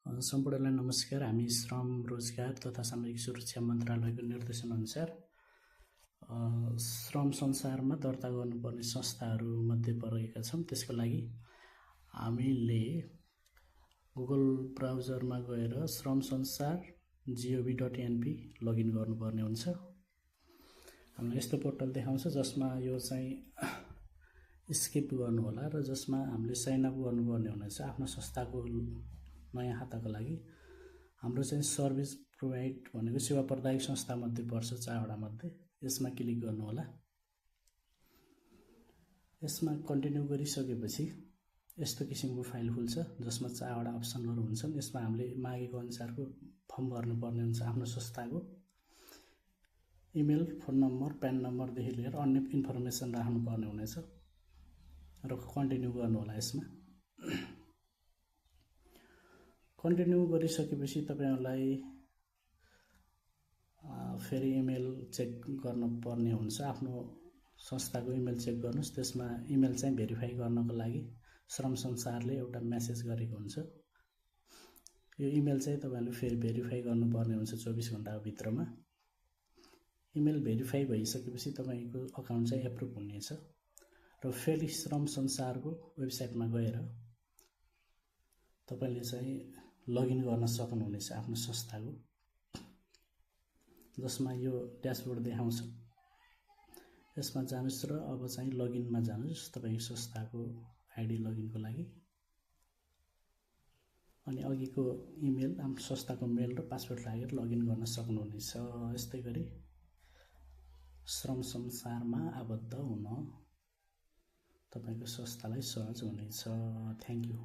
सम्पूर्णलाई नमस्कार। हामी श्रम रोजगार तथा सामाजिक सुरक्षा मन्त्रालयको निर्देशनअनुसार श्रम संसारमा दर्ता गर्नुपर्ने संस्थाहरूमध्ये परेका छौँ। त्यसको लागि हामीले गुगल ब्राउजरमा गएर श्रम संसार gov.np लगइन गर्नुपर्ने हुन्छ। हामीलाई यस्तो पोर्टल देखाउँछ जसमा यो चाहिँ स्किप गर्नु होला र जसमा हामीले साइन अप गर्नुपर्ने हुनेछ आफ्नो संस्थाको नयाँ खाताको लागि। हाम्रो चाहिँ सर्भिस प्रोभाइड भनेको सेवा प्रदायक संस्था मध्ये पर्छ 4वटा मध्ये। यसमा क्लिक गर्नु होला। यसमा कन्टिन्यू गरिसकेपछि यस्तो किसिमको फाइल खुल्छ जसमा 4वटा अप्सनहरु हुन्छन्। यसमा हामीले मागेको अनुसारको फर्म भर्नुपर्ने हुन्छ। आफ्नो संस्थाको इमेल, फोन नम्बर, प्यान नम्बरदेखि लिएर अन्य इन्फर्मेसन राख्नुपर्ने हुनेछ र कन्टिन्यू गर्नु होला। यसमा कन्टिन्यू गरिसकेपछि तपाईहरुलाई फेरि इमेल चेक गर्नुपर्ने हुन्छ। आफ्नो संस्थाको इमेल चेक गर्नुस्। त्यसमा इमेल चाहिँ भेरिफाई गर्नको लागि श्रम संसारले एउटा मेसेज गरेको हुन्छ। यो इमेल चाहिँ तपाईहरुले फेरि भेरिफाई गर्नुपर्ने हुन्छ 24 घण्टाको भित्रमा। इमेल भेरिफाई भइसकेपछि तपाईको अकाउन्ट चाहिँ एप्रुभ हुनेछ र फेरि श्रम संसारको वेबसाइटमा गएर तपाईले चाहिँ लगइन गर्न सक्नुहुनेछ आफ्नो संस्थाको, जसमा यो ड्याशबोर्ड देखाउँछ। यसमा जानुस् र अब चाहिँ लगइनमा जानुस् तपाईको संस्थाको आइडी लगइनको लागि। अनि अघिको इमेल आफ्नो संस्थाको मेल र पासवर्ड लागेर लगइन गर्न सक्नुहुनेछ। यस्तै गरी श्रम संसारमा आबद्ध हुन तपाईको संस्थालाई सहज हुनेछ। Thank you.